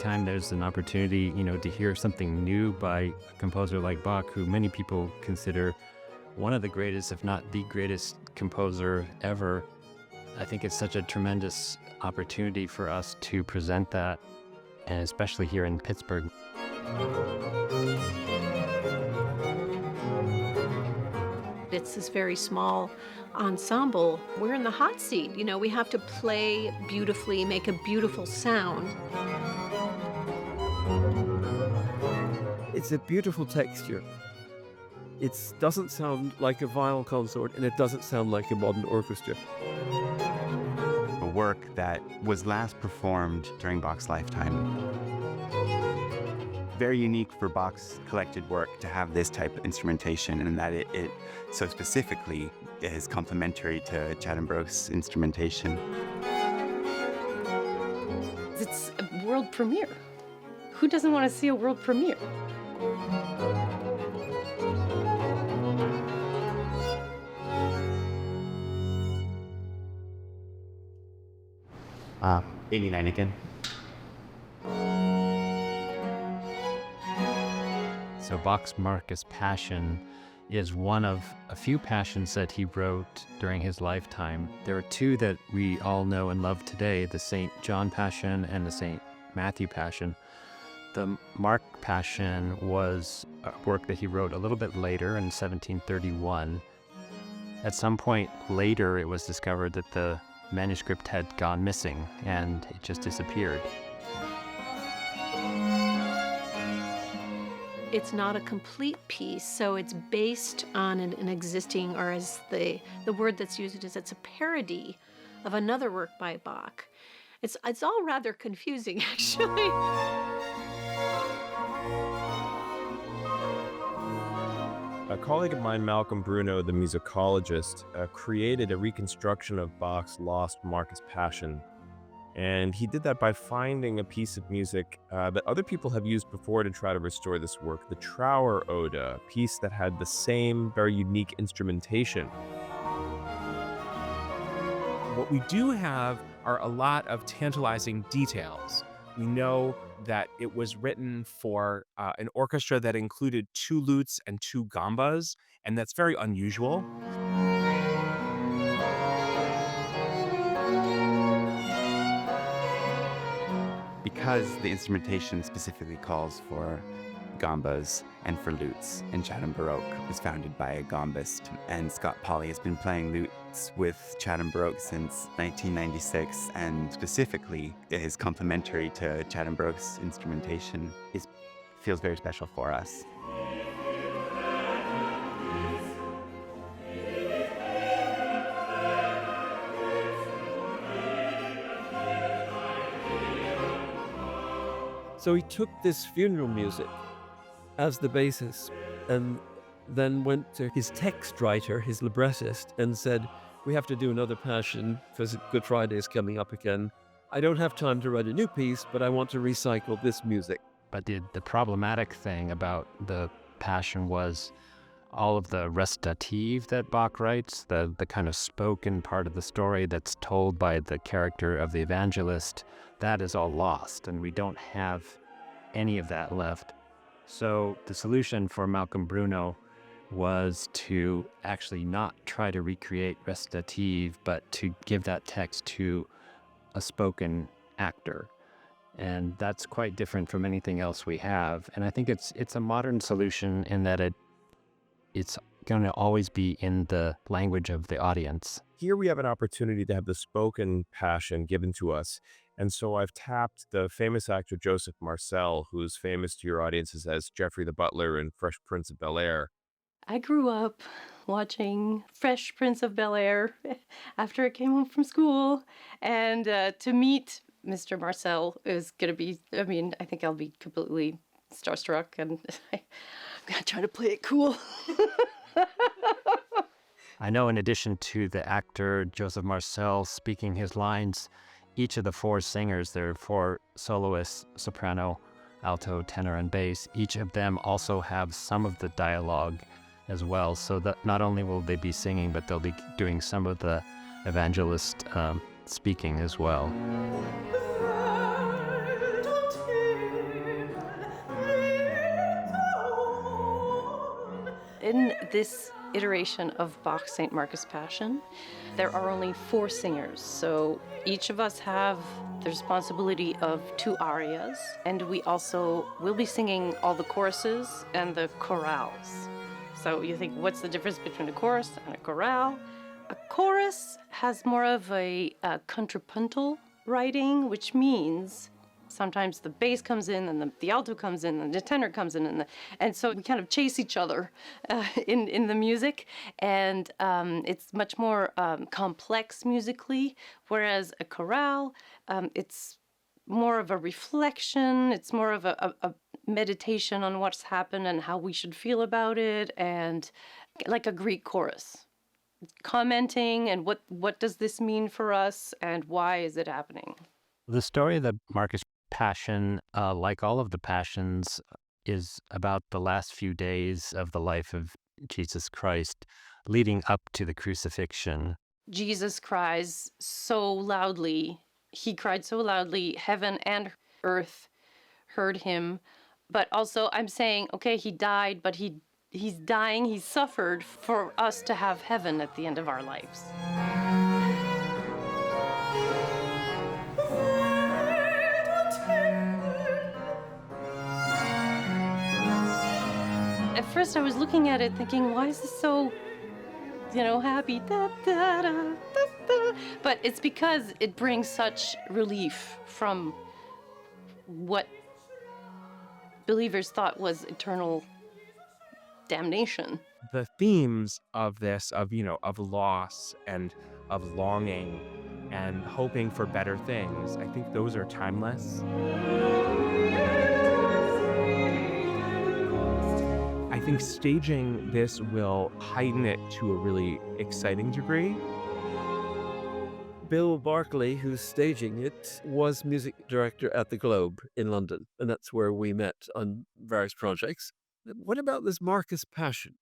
anytime there's an opportunity, to hear something new by a composer like Bach, who many people consider one of the greatest, if not the greatest composer ever, I think it's such a tremendous opportunity for us to present that, and especially here in Pittsburgh. It's this very small ensemble. We're in the hot seat. We have to play beautifully, make a beautiful sound. It's a beautiful texture. It doesn't sound like a violin consort, and it doesn't sound like a modern orchestra. A work that was last performed during Bach's lifetime. Very unique for Bach's collected work to have this type of instrumentation, and that it so specifically is complementary to Chatham Baroque's instrumentation. It's a world premiere. Who doesn't want to see a world premiere? Wow, 89 again. So Bach's Markus Passion is one of a few passions that he wrote during his lifetime. There are two that we all know and love today, the St. John Passion and the St. Matthew Passion. The Mark Passion was a work that he wrote a little bit later in 1731. At some point later, it was discovered that the manuscript had gone missing and it just disappeared. It's not a complete piece, so it's based on an existing, or as the word that's used is, it's a parody of another work by Bach. It's all rather confusing, actually. A colleague of mine, Malcolm Bruno, the musicologist, created a reconstruction of Bach's lost Markus Passion. And he did that by finding a piece of music that other people have used before to try to restore this work, the Trower Ode, a piece that had the same very unique instrumentation. What we do have are a lot of tantalizing details. We know that it was written for an orchestra that included 2 lutes and 2 gambas, and that's very unusual. Because the instrumentation specifically calls for gambas and for lutes, and Chatham Baroque was founded by a gambist, and Scott Pauley has been playing lutes with Chatham Baroque since 1996, and specifically is complementary to Chatham Baroque's instrumentation. It feels very special for us. So he took this funeral music as the basis and then went to his text writer, his librettist, and said, we have to do another passion because Good Friday is coming up again. I don't have time to write a new piece, but I want to recycle this music. But the problematic thing about the Passion was all of the recitative that Bach writes, the kind of spoken part of the story that's told by the character of the evangelist, that is all lost, and we don't have any of that left. So the solution for Malcolm Bruno was to actually not try to recreate recitative, but to give that text to a spoken actor. And that's quite different from anything else we have. And I think it's a modern solution in that it's going to always be in the language of the audience. Here we have an opportunity to have the spoken passion given to us. And so I've tapped the famous actor Joseph Marcell, who's famous to your audiences as Geoffrey the Butler in Fresh Prince of Bel-Air. I grew up watching Fresh Prince of Bel-Air after I came home from school. And to meet Mr. Marcell is going to be, I think I'll be completely starstruck, and I'm going to try to play it cool. I know in addition to the actor Joseph Marcell speaking his lines, each of the 4 singers, there are 4 soloists, soprano, alto, tenor, and bass. Each of them also have some of the dialogue as well, so that not only will they be singing, but they'll be doing some of the evangelist speaking as well. in this iteration of Bach's St. Markus Passion, there are only 4 singers. So each of us have the responsibility of 2 arias, and we also will be singing all the choruses and the chorales. So you think, what's the difference between a chorus and a chorale? A chorus has more of a contrapuntal writing, which means sometimes the bass comes in and the alto comes in and the tenor comes in and so we kind of chase each other in the music, and it's much more complex musically, whereas a chorale, it's more of a reflection, it's more of a meditation on what's happened and how we should feel about it, and like a Greek chorus. Commenting and what does this mean for us and why is it happening? The story of the Markus Passion, like all of the Passions, is about the last few days of the life of Jesus Christ leading up to the crucifixion. Jesus cries so loudly. He cried so loudly, heaven and earth heard him. But also I'm saying, okay, he died, but he's dying, he suffered for us to have heaven at the end of our lives. At first I was looking at it thinking, why is this so, happy? Da, da, da, da, da. But it's because it brings such relief from what believers thought was eternal damnation. The themes of this, of loss and of longing and hoping for better things, I think those are timeless. I think staging this will heighten it to a really exciting degree. Bill Barclay, who's staging it, was music director at the Globe in London, and that's where we met on various projects. What about this Markus Passion?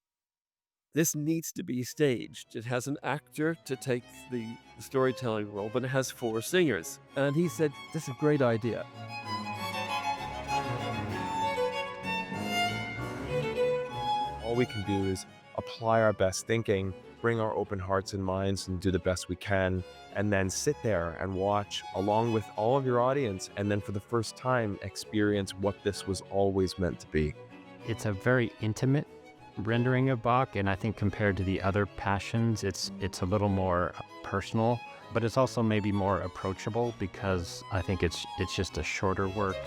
This needs to be staged. It has an actor to take the storytelling role, but it has 4 singers. And he said, this is a great idea. All we can do is apply our best thinking, bring our open hearts and minds and do the best we can, and then sit there and watch along with all of your audience, and then for the first time experience what this was always meant to be. It's a very intimate rendering of Bach, and I think compared to the other Passions, it's a little more personal, but it's also maybe more approachable because I think it's just a shorter work.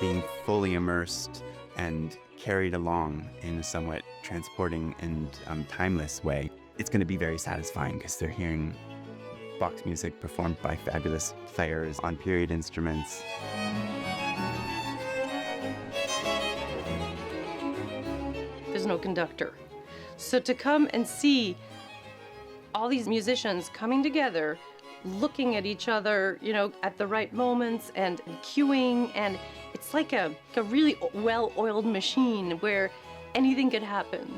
Being fully immersed and carried along in a somewhat transporting and timeless way, it's going to be very satisfying because they're hearing Bach's music performed by fabulous players on period instruments. There's no conductor. So to come and see all these musicians coming together, looking at each other, at the right moments and cueing, and it's like a really well-oiled machine where anything could happen.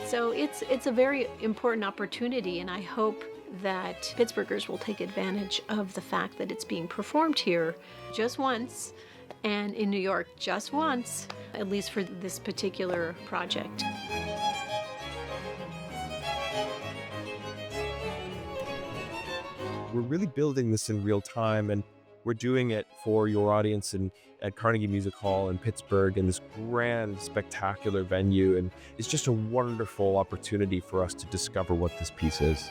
So it's a very important opportunity, and I hope that Pittsburghers will take advantage of the fact that it's being performed here just once, and in New York just once, at least for this particular project. We're really building this in real time, and we're doing it for your audience at Carnegie Music Hall in Pittsburgh in this grand, spectacular venue. And it's just a wonderful opportunity for us to discover what this piece is.